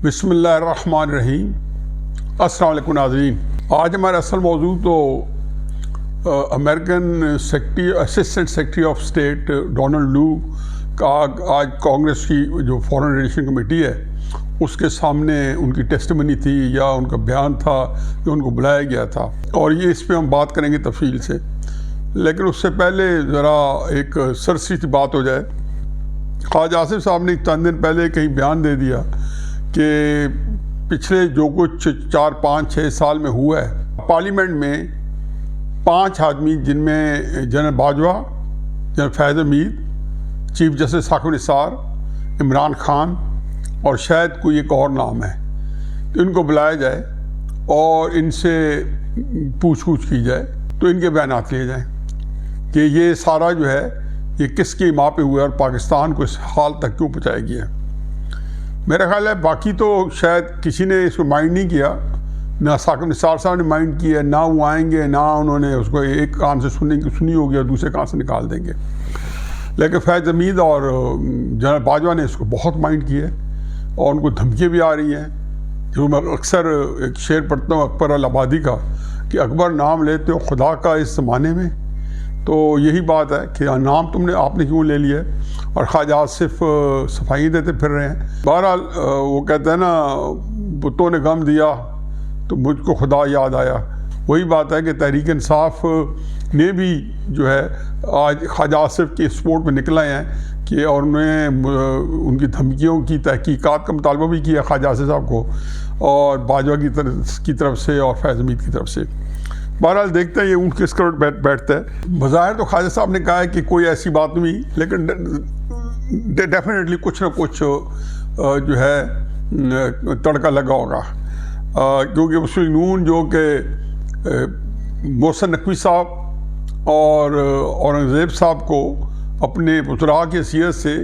بسم اللہ الرحمن الرحیم۔ السلام علیکم ناظرین، آج ہمارا اصل موضوع تو American assistant secretary of state Donald Lu کا آج کانگریس کی جو فارن ریلیشن کمیٹی ہے اس کے سامنے ان کی ٹیسٹمنی تھی یا ان کا بیان تھا جو ان کو بلایا گیا تھا، اور یہ اس پہ ہم بات کریں گے تفصیل سے۔ لیکن اس سے پہلے ذرا ایک سرسری سی بات ہو جائے۔ خواجہ آصف صاحب نے چند دن پہلے کہیں بیان دے دیا کہ پچھلے جو کچھ 4 5 6 سال میں ہوا ہے پارلیمنٹ میں 5 آدمی، جن میں جنرل باجوہ، جنرل فیض حمید، چیف جسٹس ثاقب نثار، عمران خان اور شاید کوئی ایک اور نام ہے، تو ان کو بلایا جائے اور ان سے پوچھ گچھ کی جائے تو ان کے بیانات لیے جائیں کہ یہ سارا جو ہے یہ کس کی ماں پہ ہوا ہے اور پاکستان کو اس حال تک کیوں پہنچایا گیا ہے۔ میرا خیال ہے باقی تو شاید کسی نے اس کو مائنڈ نہیں کیا، نہ ثاقب نثار صاحب نے مائنڈ کیا، نہ وہ آئیں گے، نہ انہوں نے اس کو ایک کان سے سنی ہوگی اور دوسرے کان سے نکال دیں گے۔ لیکن فیض حمید اور جنرل باجوہ نے اس کو بہت مائنڈ کیا ہے اور ان کو دھمکیاں بھی آ رہی ہیں۔ جو میں اکثر ایک شعر پڑھتا ہوں اکبر الآبادی کا کہ اکبر نام لیتے ہو خدا کا اس زمانے میں، تو یہی بات ہے کہ نام آپ نے کیوں لے لیا ہے، اور خواجہ آصف صفائی دیتے پھر رہے ہیں۔ بہرحال وہ کہتے ہیں نا، بتوں نے غم دیا تو مجھ کو خدا یاد آیا۔ وہی بات ہے کہ تحریک انصاف نے بھی جو ہے آج خواجہ آصف کے سپورٹ میں نکل آئے ہیں کہ اور انہیں ان کی دھمکیوں کی تحقیقات کا مطالبہ بھی کیا خواجہ آصف صاحب کو، اور باجوہ کی طرف سے اور فیض حمید کی طرف سے۔ بہرحال دیکھتے ہیں یہ اونٹ کس کروٹ بیٹھتا ہے۔ بظاہر تو خواجہ صاحب نے کہا ہے کہ کوئی ایسی بات نہیں، لیکن ڈیفینیٹلی کچھ نہ کچھ جو ہے تڑکا لگا ہوگا، کیونکہ مسلم نون جو کہ محسن نقوی صاحب اور اورنگزیب صاحب کو اپنے وزراء کی حیثیت سے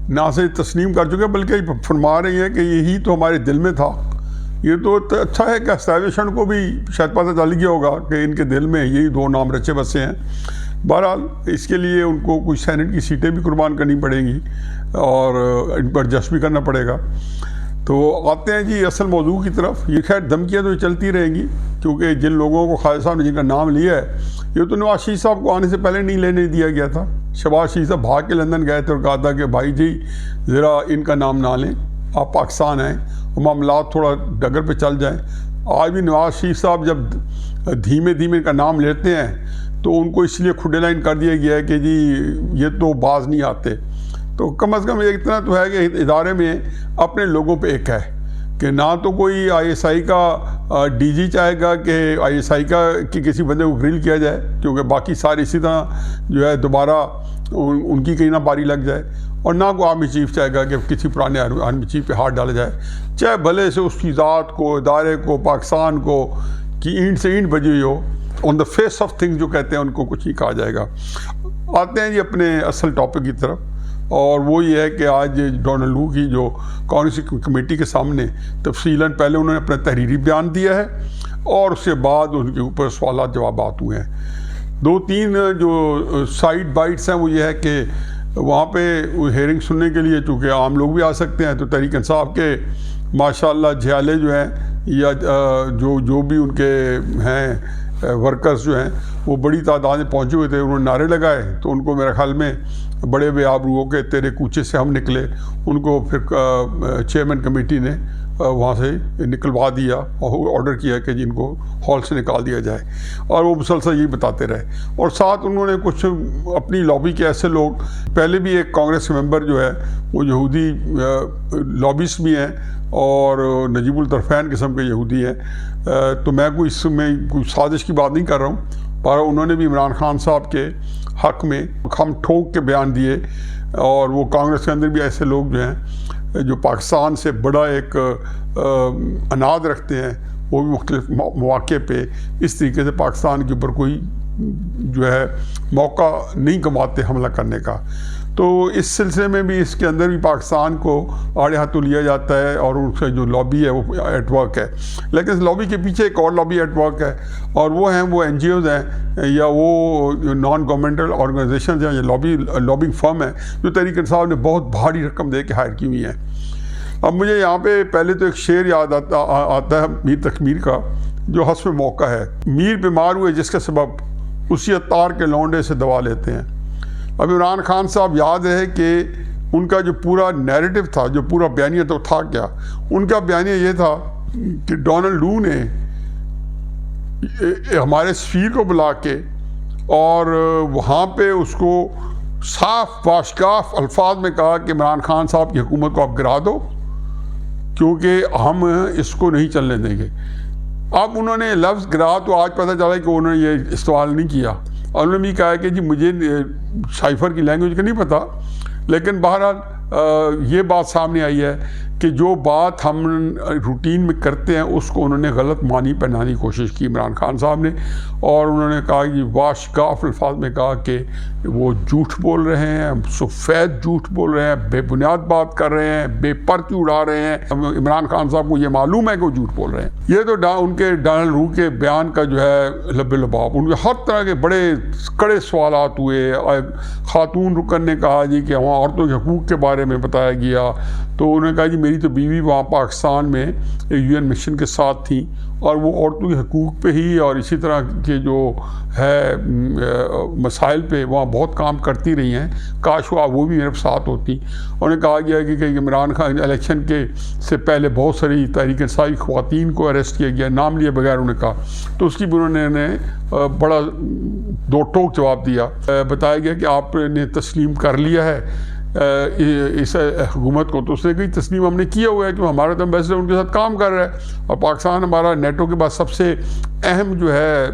نہ صرف تسلیم کر چکے بلکہ فرما رہی ہیں کہ یہی تو ہمارے دل میں تھا۔ یہ تو اچھا ہے کہ اسٹیبلشمنٹ کو بھی شاید پتہ چل گیا ہوگا کہ ان کے دل میں یہی 2 نام رچے بسے ہیں۔ بہرحال اس کے لیے ان کو کچھ سینٹ کی سیٹیں بھی قربان کرنی پڑیں گی اور ان پر ایڈجسٹ بھی کرنا پڑے گا۔ تو آتے ہیں جی اصل موضوع کی طرف۔ یہ خیر دھمکیاں تو چلتی رہیں گی، کیونکہ جن لوگوں کو خواجہ صاحب نے جن کا نام لیا ہے یہ تو نواز شریف صاحب کو آنے سے پہلے نہیں لینے دیا گیا تھا۔ شہباز شریف صاحب بھاگ کے لندن گئے تھے اور کہا تھا کہ بھائی جی ذرا ان کا نام نہ لیں، آپ پاکستان ہیں، معاملات تھوڑا ڈگر پہ چل جائیں۔ آج بھی نواز شریف صاحب جب دھیمے دھیمے کا نام لیتے ہیں تو ان کو اس لیے کھڈے لائن کر دیا گیا ہے کہ جی یہ تو باز نہیں آتے۔ تو کم از کم اتنا تو ہے کہ ادارے میں اپنے لوگوں پہ ایک ہے کہ نہ تو کوئی آئی ایس آئی کا ڈی جی چاہے گا کہ آئی ایس آئی کی کسی بندے کو گرل کیا جائے، کیونکہ باقی سارے اسی طرح جو ہے دوبارہ ان کی کہیں نہ باری لگ جائے، اور نہ کوئی آرمی چیف چاہے گا کہ کسی پرانے آرمی چیف پہ ہاتھ ڈالا جائے، چاہے بھلے سے اس کی ذات کو، ادارے کو، پاکستان کو کی اینٹ سے اینٹ بجی ہوئی ہو، آن دا فیس آف تھنگ جو کہتے ہیں ان کو کچھ نہیں کہا جائے گا۔ آتے ہیں جی اپنے اصل ٹاپک کی طرف، اور وہ یہ ہے کہ آج ڈونلڈ لو کی جو کانگریس کمیٹی کے سامنے تفصیلاً پہلے انہوں نے اپنا تحریری بیان دیا ہے اور اس کے بعد ان کے اوپر سوالات جوابات ہوئے ہیں۔ 2-3 جو سائڈ بائٹس ہیں وہ یہ ہے کہ وہاں پہ ہیئرنگ سننے کے لیے چونکہ عام لوگ بھی آ سکتے ہیں، تو تحریک انصاف کے ماشاءاللہ جھیالے جو ہیں یا جو بھی ان کے ہیں ورکرز جو ہیں وہ بڑی تعداد میں پہنچے ہوئے تھے، انہوں نے نعرے لگائے، تو ان کو میرے خیال میں بڑے بے آبرو ہو کے تیرے کوچے سے ہم نکلے، ان کو پھر چیئرمین کمیٹی نے وہاں سے نکلوا دیا اور آرڈر کیا کہ جن کو ہال سے نکال دیا جائے، اور وہ مسلسل یہی بتاتے رہے۔ اور ساتھ انہوں نے کچھ اپنی لابی کے ایسے لوگ، پہلے بھی ایک کانگریس ممبر جو ہے وہ یہودی لابیسٹ بھی ہیں اور نجیب الطرفین قسم کے یہودی ہیں، تو میں اس میں کوئی سازش کی بات نہیں کر رہا ہوں، پر انہوں نے بھی عمران خان صاحب کے حق میں ہم ٹھوک کے بیان دیے، اور وہ کانگریس کے اندر بھی ایسے لوگ جو ہیں جو پاکستان سے بڑا ایک اناد رکھتے ہیں، وہ بھی مختلف مواقع پہ اس طریقے سے پاکستان کے اوپر کوئی جو ہے موقع نہیں گنواتے حملہ کرنے کا۔ تو اس سلسلے میں بھی اس کے اندر بھی پاکستان کو آڑے ہاتھوں لیا جاتا ہے، اور ان سے جو لابی ہے وہ ایٹ ورک ہے۔ لیکن اس لابی کے پیچھے ایک اور لابی ایٹ ورک ہے، اور وہ ہیں وہ این جی اوز ہیں یا وہ نان گورنمنٹل آرگنائزیشنز ہیں یا لابنگ فرم ہیں جو تحریک انصاف نے بہت بھاری رقم دے کے ہائر کی ہوئی ہیں۔ اب مجھے یہاں پہ پہلے تو ایک شعر یاد آتا ہے میر تقمیر کا جو حسب موقع ہے. میر بیمار ہوئے جس کا سبب اسی عطار کے لونڈے سے دوا لیتے ہیں. اب عمران خان صاحب یاد رہے کہ ان کا جو پورا نیریٹو تھا, جو پورا بیانیہ تھا کیا, ان کا بیانیہ یہ تھا کہ ڈونلڈ لو نے ہمارے سفیر کو بلا کے اور وہاں پہ اس کو صاف باشکاف الفاظ میں کہا کہ عمران خان صاحب کی حکومت کو آپ گرا دو کیونکہ ہم اس کو نہیں چلنے دیں گے. اب انہوں نے لفظ گرا تو آج پتہ چلا کہ انہوں نے یہ استعمال نہیں کیا, اور انہوں نے بھی کہا کہ جی مجھے سائفر کی لینگویج کا نہیں پتہ, لیکن بہرحال یہ بات سامنے آئی ہے کہ جو بات ہم روٹین میں کرتے ہیں اس کو انہوں نے غلط معنی پہنانے کی کوشش کی عمران خان صاحب نے, اور انہوں نے کہا کہ واشگاف الفاظ میں کہا کہ وہ جھوٹ بول رہے ہیں, سفید جھوٹ بول رہے ہیں, بے بنیاد بات کر رہے ہیں, بے پرچی اڑا رہے ہیں. عمران خان صاحب کو یہ معلوم ہے کہ وہ جھوٹ بول رہے ہیں. یہ تو ان کے ڈونلڈ لو کے بیان کا جو ہے لب لباب, ان کے ہر طرح کے بڑے کڑے سوالات ہوئے. خاتون رکن نے کہا جی کہ وہاں عورتوں کے حقوق کے بارے میں بتایا گیا, تو انہوں نے کہا جی میری تو بیوی وہاں پاکستان میں UN مشن کے ساتھ تھیں اور وہ عورتوں کے حقوق پہ ہی اور اسی طرح کے جو ہے مسائل پہ وہاں بہت کام کرتی رہی ہیں, کاش وہ بھی میرے ساتھ ہوتی. انہوں نے کہا گیا کہ عمران خان الیکشن کے سے پہلے بہت ساری تحریک انصافی خواتین کو اریسٹ کیا گیا نام لیے بغیر, انہوں نے کہا. تو اس کی بھی انہوں نے بڑا دو ٹوک جواب دیا. بتایا گیا کہ آپ نے تسلیم کر لیا ہے اس حکومت کو, تو اس نے کہی تسلیم ہم نے کیا ہوا ہے کہ ہمارا تو ایمبیسڈر ان کے ساتھ کام کر رہا ہے, اور پاکستان ہمارا نیٹو کے بعد سب سے اہم جو ہے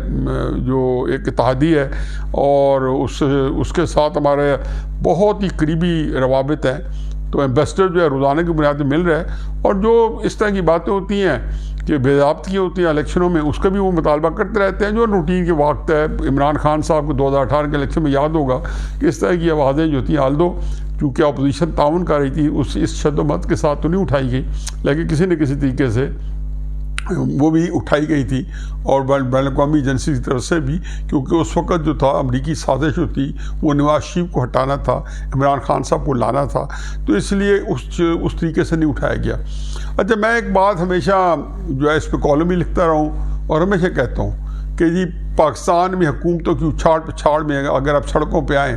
جو ایک اتحادی ہے, اور اس کے ساتھ ہمارے بہت ہی قریبی روابط ہیں. تو ایمبیسڈر جو ہے روزانہ کی بنیاد پہ مل رہا ہے, اور جو اس طرح کی باتیں ہوتی ہیں کہ بے ضابطگی ہوتی ہیں الیکشنوں میں, اس کا بھی وہ مطالبہ کرتے رہتے ہیں جو روٹین کے وقت ہے. عمران خان صاحب کو 2018 کے الیکشن میں یاد ہوگا کہ اس طرح کی آوازیں جو تھیں, آلدو چونکہ اپوزیشن تعاون کر رہی تھی اس شد و مت کے ساتھ تو نہیں اٹھائی گئی, لیکن کسی نہ کسی طریقے سے وہ بھی اٹھائی گئی تھی, اور بین الاقوامی ایجنسی کی طرف سے بھی, کیونکہ اس وقت جو تھا امریکی سازش جو تھی وہ نواز شریف کو ہٹانا تھا, عمران خان صاحب کو لانا تھا, تو اس لیے اس طریقے سے نہیں اٹھایا گیا. اچھا, میں ایک بات ہمیشہ جو ہے اس پہ کالم بھی لکھتا رہا ہوں اور ہمیشہ کہتا ہوں کہ جی پاکستان میں حکومتوں کی اچھاڑ پچھاڑ میں اگر آپ سڑکوں پہ آئیں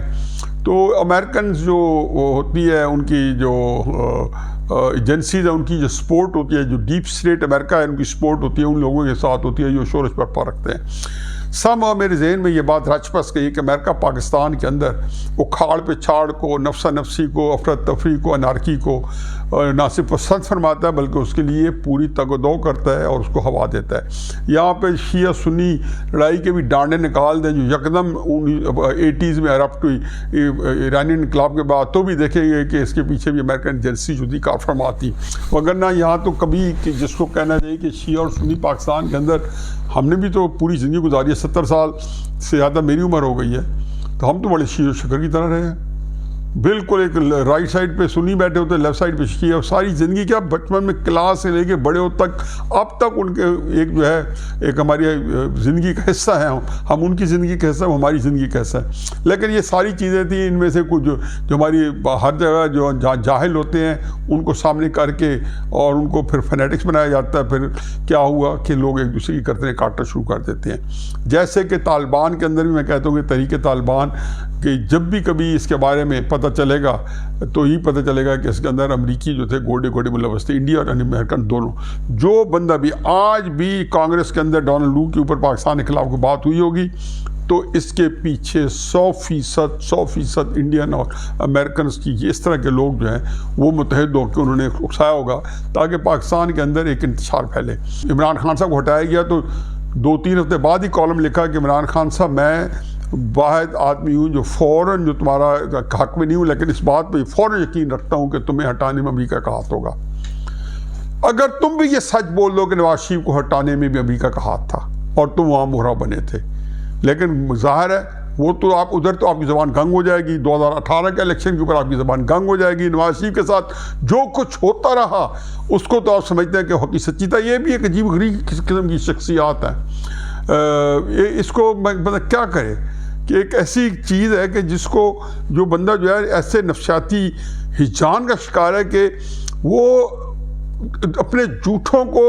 تو امریکنز جو ہوتی ہے ان کی جو ایجنسیز ہیں ان کی جو سپورٹ ہوتی ہے, جو ڈیپ اسٹیٹ امریکہ ہے ان کی سپورٹ ہوتی ہے ان لوگوں کے ساتھ ہوتی ہے جو شورش برپا رکھتے ہیں. میرے ذہن میں یہ بات رچ پس گئی کہ امریکہ پاکستان کے اندر وہ کھاڑ پہ چھاڑ کو, نفسا نفسی کو, افراتفری کو, انارکی کو نہ صرف پسند فرماتا ہے بلکہ اس کے لیے پوری تگ و دو کرتا ہے اور اس کو ہوا دیتا ہے. یہاں پہ شیعہ سنی لڑائی کے بھی ڈانڈے نکال دیں جو یکدم 80s میں ارپٹ ہوئی ایرانی انقلاب کے بعد, تو بھی دیکھیں گے کہ اس کے پیچھے بھی امریکن ایجنسی جو تھی کار فرماتی. وگرنہ یہاں تو کبھی کہ جس کو کہنا چاہیے کہ شیعہ اور سنی پاکستان کے اندر ہم نے بھی تو پوری زندگی گزاری ہے, 70 سال سے زیادہ میری عمر ہو گئی ہے, تو ہم تو بڑے شیر و شکر کی طرح رہے ہیں. بالکل ایک رائٹ سائڈ پہ سنی بیٹھے ہوتے ہیں, لیفٹ سائڈ پہ شیعہ, اور ساری زندگی کیا بچپن میں کلاس سے لے کے بڑے ہو تک اب تک ان کے ایک جو ہے ایک ہماری زندگی کا حصہ ہے, ہم ان کی زندگی کا حصہ ہیں, ہماری زندگی کا حصہ ہے. لیکن یہ ساری چیزیں تھیں, ان میں سے کچھ جو ہماری ہر جگہ جو جاہل ہوتے ہیں ان کو سامنے کر کے اور ان کو پھر فنیٹکس بنایا جاتا ہے. پھر کیا ہوا کہ لوگ ایک دوسرے کی کرتے کاٹنا شروع کر دیتے ہیں. جیسے کہ طالبان کے اندر بھی میں کہتا ہوں کہ تحریک طالبان کہ جب بھی کبھی اس کے بارے میں پتہ چلے گا تو ہی پتہ چلے گا کہ اس کے اندر امریکی جو تھے گوڑے ملوث تھے, انڈیا اور امریکن دونوں. جو بندہ بھی آج بھی کانگریس کے اندر ڈونلڈ لو کے اوپر پاکستان کے خلاف کوئی بات ہوئی ہوگی تو اس کے پیچھے 100% انڈین اور امریکنز کی اس طرح کے لوگ جو ہیں وہ متحد ہو کے انہوں نے اکسایا ہوگا تاکہ پاکستان کے اندر ایک انتشار پھیلے. عمران خان صاحب کو ہٹایا گیا تو 2-3 ہفتے بعد ہی کالم لکھا کہ عمران خان صاحب میں واحد آدمی ہوں جو فوراً جو تمہارا حق میں نہیں ہوں, لیکن اس بات پہ فوراً یقین رکھتا ہوں کہ تمہیں ہٹانے میں امریکہ کا ہاتھ ہوگا. اگر تم بھی یہ سچ بول دو کہ نواز شریف کو ہٹانے میں بھی امریکہ کا ہاتھ تھا اور تم وہاں مہرا بنے تھے, لیکن ظاہر ہے وہ تو آپ ادھر تو آپ کی زبان گنگ ہو جائے گی, 2018 کے الیکشن کے اوپر آپ کی زبان گنگ ہو جائے گی. نواز شریف کے ساتھ جو کچھ ہوتا رہا اس کو تو آپ سمجھتے ہیں کہ حقیقی سچی تھا. یہ بھی ایک عجیب غریب قسم کی شخصیات ہیں. اس کو بندہ کیا کرے کہ ایک ایسی چیز ہے کہ جس کو جو بندہ جو ہے ایسے نفسیاتی ہجان کا شکار ہے کہ وہ اپنے جھوٹوں کو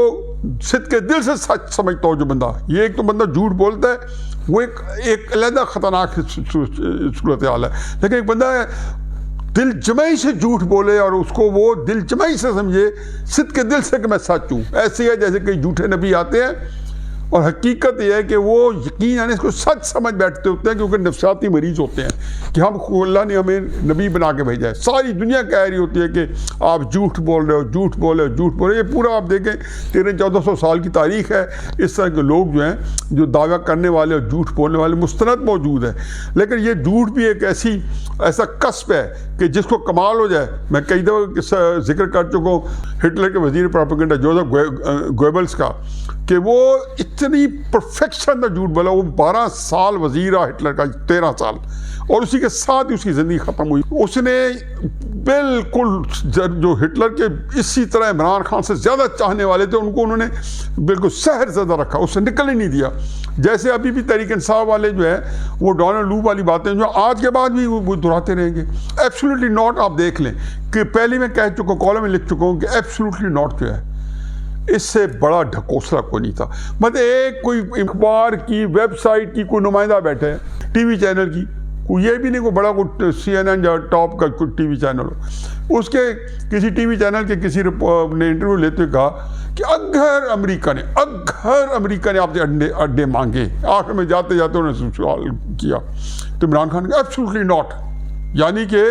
صدق کے دل سے سچ سمجھتا ہو جو بندہ، یہ ایک تو بندہ جھوٹ بولتا ہے وہ ایک علیحدہ خطرناک صورتحال ہے، لیکن ایک بندہ دل جمعی سے جھوٹ بولے اور اس کو وہ دل جمعی سے سمجھے صدق کے دل سے کہ میں سچ ہوں، ایسے ہے جیسے کئی جھوٹے نبی آتے ہیں اور حقیقت یہ ہے کہ وہ یقین یعنی اس کو سچ سمجھ بیٹھتے ہوتے ہیں کیونکہ نفسیاتی مریض ہوتے ہیں کہ اللہ نے ہمیں نبی بنا کے بھیجا ہے، ساری دنیا کہہ رہی ہوتی ہے کہ آپ جھوٹ بول رہے ہو، جھوٹ بول رہے ہو، جھوٹ بول رہے ہو۔ یہ پورا آپ دیکھیں 1300-1400 سال کی تاریخ ہے، اس طرح کے لوگ جو ہیں جو دعویٰ کرنے والے اور جھوٹ بولنے والے مستند موجود ہیں، لیکن یہ جھوٹ بھی ایک ایسا کسب ہے کہ جس کو کمال ہو جائے۔ میں کئی دفعہ ذکر کر چکا ہوں ہٹلر کے وزیر پروپیگنڈا جوزف گویبلس کا، کہ وہ اتنی پرفیکشن کا جھوٹ بولا، وہ 12 سال وزیر رہا ہٹلر کا، 13 سال، اور اسی کے ساتھ ہی اس کی زندگی ختم ہوئی۔ اس نے بالکل جو ہٹلر کے اسی طرح عمران خان سے زیادہ چاہنے والے تھے ان کو انہوں نے بالکل سحر زدہ رکھا، اس سے نکل ہی نہیں دیا۔ جیسے ابھی بھی تحریک انصاف والے جو ہے وہ ڈونلڈ لو والی باتیں جو آج کے بعد بھی وہ دہراتے رہیں گے، ایبسولوٹلی ناٹ۔ آپ دیکھ لیں کہ پہلے میں کہہ چکا ہوں، کالم میں لکھ چکا ہوں کہ ایبسولوٹلی ناٹ جو ہے اس سے بڑا ڈھکوسلا کوئی نہیں تھا۔ مطلب ایک کوئی اخبار کی ویب سائٹ کی کوئی نمائندہ بیٹھے ہیں، ٹی وی چینل کی، یہ بھی نہیں کوئی بڑا کوئی CNN یا ٹاپ کا کوئی ٹی وی چینل ہو، اس کے کسی ٹی وی چینل کے کسی نے انٹرویو لیتے ہوئے کہا کہ اگر امریکہ نے آپ سے اڈے مانگے، آخر میں جاتے جاتے انہوں نے سوال کیا تو عمران خان نے کہا ایبسولوٹلی ناٹ، یعنی کہ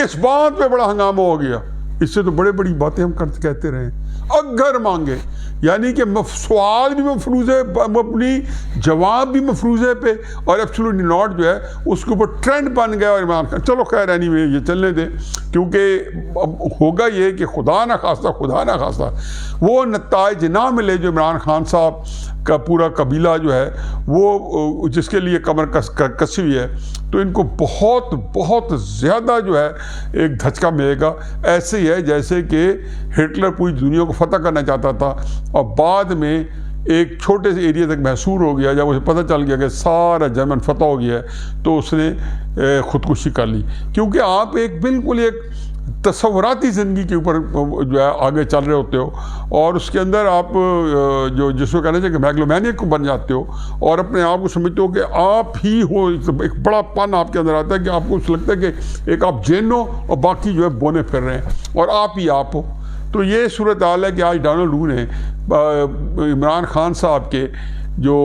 اس بات پہ بڑا ہنگامہ ہو گیا۔ اس سے تو بڑی باتیں ہم کہتے رہے ہیں، اگر مانگے یعنی کہ سوال بھی مفروض ہے اپنی، جواب بھی مفروض ہے پہ، اور ایبسولوٹلی ناٹ جو ہے اس کے اوپر ٹرینڈ بن گیا۔ اور عمران خان چلو خیر اینی وے یہ چلنے دیں، کیونکہ اب ہوگا یہ کہ خدا نہ خواستہ وہ نتائج نہ ملے جو عمران خان صاحب کا پورا قبیلہ جو ہے وہ جس کے لیے کمر کسی ہوئی ہے، تو ان کو بہت زیادہ جو ہے ایک دھچکا ملے گا۔ ایسے ہی ہے جیسے کہ ہٹلر پوری دنیا کو فتح کرنا چاہتا تھا اور بعد میں ایک چھوٹے سے ایریا تک محصور ہو گیا، جب اسے پتہ چل گیا کہ سارا جرمن فتح ہو گیا ہے تو اس نے خودکشی کر لی، کیونکہ آپ ایک بالکل ایک تصوراتی زندگی کے اوپر جو ہے آگے چل رہے ہوتے ہو، اور اس کے اندر آپ جو جس کو کہنا چاہیے کہ میگلومینیک کو بن جاتے ہو اور اپنے آپ کو سمجھتے ہو کہ آپ ہی ہو، ایک بڑا پن آپ کے اندر آتا ہے کہ آپ کو لگتا ہے کہ ایک آپ جین ہو اور باقی جو ہے بونے پھر رہے ہیں اور آپ ہی آپ ہو۔ تو یہ صورتحال ہے کہ آج ڈونلڈ لو نے عمران خان صاحب کے جو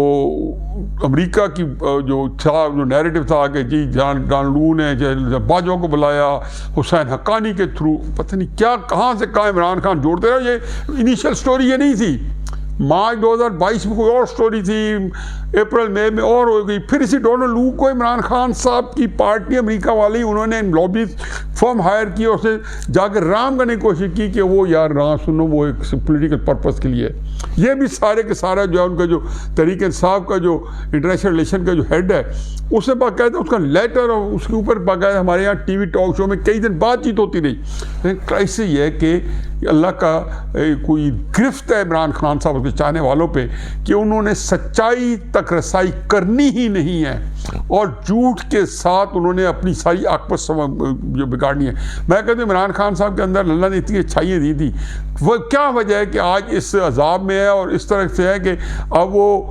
امریکہ کی جو نیریٹو تھا کہ جی ڈونلڈ لو نے باجوہ کو بلایا حسین حقانی کے تھرو، پتہ نہیں کیا کہاں سے کہاں عمران خان جوڑتے رہے۔ یہ انیشیل سٹوری یہ نہیں تھی، مارچ 2022 میں کوئی اور سٹوری تھی، اپریل مئی میں اور ہو گئی۔ پھر اسی ڈونلڈ لو کو عمران خان صاحب کی پارٹی امریکہ والی انہوں نے لابی فرم ہائر کی اور اسے جا کے رام کرنے کی کوشش کی کہ وہ یار رام سنو وہ ایک پولیٹیکل پرپس کے لیے۔ یہ بھی سارے کے سارا جو ہے ان کا جو تحریک انصاف کا جو انٹرنیشنل ریلیشن کا جو ہیڈ ہے اس نے باقاعدہ اس کا لیٹر اور اس کے اوپر باقاعدہ ہمارے یہاں ٹی وی ٹاک شو میں کئی دن بات چیت ہوتی رہی، لیکن کرائسس یہ ہے کہ اللہ کا کوئی گرفت ہے عمران خان صاحب کے چاہنے والوں پہ کہ انہوں نے سچائی تک رسائی کرنی ہی نہیں ہے اور جھوٹ کے ساتھ انہوں نے اپنی ساری عاقبت جو بگاڑنی ہے۔ میں کہتا ہوں عمران خان صاحب کے اندر اللہ نے اتنی اچھائیاں دی تھی، وہ کیا وجہ ہے کہ آج اس عذاب میں ہے اور اس طرح سے ہے کہ اب وہ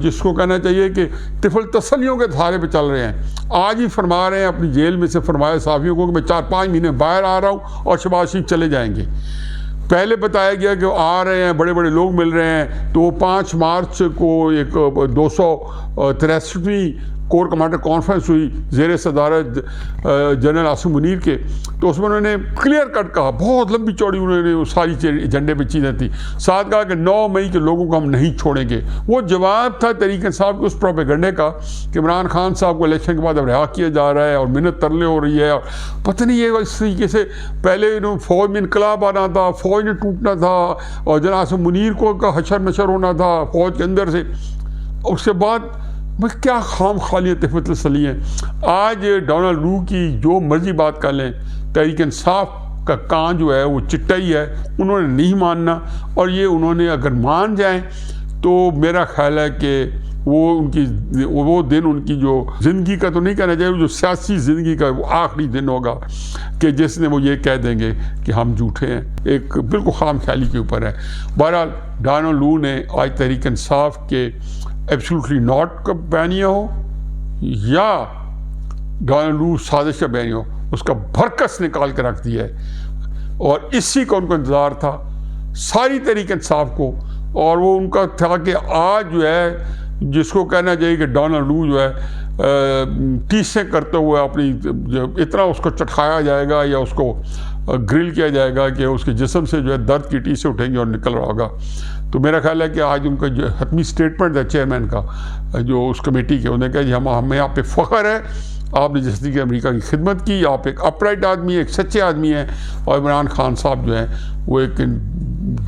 جس کو کہنا چاہیے کہ طفل تسلیوں کے دھارے پہ چل رہے ہیں۔ آج ہی فرما رہے ہیں اپنی جیل میں سے، فرمایا صحافیوں کو کہ میں 4-5 مہینے باہر آ رہا ہوں اور شہباز شریف چلے جائیں گے۔ پہلے بتایا گیا کہ وہ آ رہے ہیں، بڑے بڑے لوگ مل رہے ہیں، تو وہ 5 مارچ کو ایک 263ویں کور کمانڈر کانفرنس ہوئی زیر صدارت جنرل عاصم منیر کے، تو اس میں انہوں نے کلیئر کٹ کہا، بہت لمبی چوڑی انہوں نے ساری ایجنڈے پہ چیزیں تھیں، ساتھ کہا کہ 9 مئی کے لوگوں کو ہم نہیں چھوڑیں گے۔ وہ جواب تھا تحریک انصاف کے اس پروپیگنڈے کا کہ عمران خان صاحب کو الیکشن کے بعد اب رہا کیا جا رہا ہے اور منت ترلے ہو رہی ہے، اور پتہ نہیں یہ اس طریقے سے پہلے فوج میں انقلاب آنا تھا، فوج نے ٹوٹنا تھا اور جنرل عاصم منیر کو کا حشر نشر ہونا تھا فوج کے اندر سے، اس کے بعد کیا خام خالی طفل تسلی ہیں۔ آج ڈونلڈ لو کی جو مرضی بات کر لیں، تحریک انصاف کا کان جو ہے وہ چٹا ہی ہے، انہوں نے نہیں ماننا، اور یہ انہوں نے اگر مان جائیں تو میرا خیال ہے کہ وہ دن ان کی جو زندگی کا تو نہیں کہنا چاہیے، جو سیاسی زندگی کا وہ آخری دن ہوگا کہ جس نے وہ یہ کہہ دیں گے کہ ہم جھوٹے ہیں، ایک بالکل خام خیالی کے اوپر ہے۔ بہرحال ڈونلڈ لو نے آج تحریک انصاف کے ایبسولوٹلی ناٹ کا بیانیہ ہو یا ڈونلڈ لو سازش کا بیانیہ ہو، اس کا بھرکس نکال کے رکھ دیا ہے، اور اسی کا ان کو انتظار تھا ساری تحریک انصاف کو، اور وہ ان کا تھا کہ آج جو ہے جس کو کہنا چاہیے کہ ڈونلڈ لو جو ہے ٹیسیں کرتے ہوئے اپنی اتنا اس کو چٹکایا جائے گا یا اس کو گرل کیا جائے گا کہ اس کے جسم سے جو ہے درد کی ٹیسیں اٹھیں گی اور نکل رہا ہوگا۔ تو میرا خیال ہے کہ آج ان کا جو حتمی سٹیٹمنٹ ہے چیئرمین کا جو اس کمیٹی کے، انہوں نے کہا جی ہمیں آپ پہ فخر ہے، آپ نے جس طریقے امریکہ کی خدمت کی، آپ ایک اپرائٹ آدمی ہیں، ایک سچے آدمی ہیں، اور عمران خان صاحب جو ہیں وہ ایک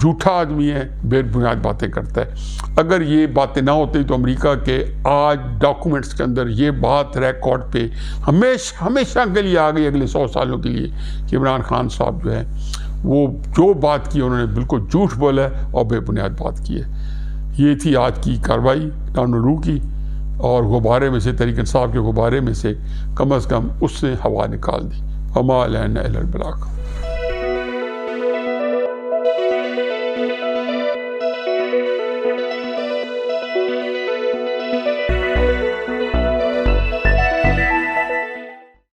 جھوٹا آدمی ہے، بے بنیاد باتیں کرتا ہے۔ اگر یہ باتیں نہ ہوتی تو امریکہ کے آج ڈاکومنٹس کے اندر یہ بات ریکارڈ پہ ہمیشہ کے لیے آ گئی، اگلے 100 سالوں کے لیے، کہ عمران خان صاحب جو ہے وہ جو بات کی انہوں نے بالکل جھوٹ بولا ہے اور بے بنیاد بات کی ہے۔ یہ تھی آج کی کارروائی ڈونلڈ لو کی، اور غبارے میں سے، تحریک انصاف کے غبارے میں سے کم از کم اس نے ہوا نکال دی۔ وما علینا الا البلاغ۔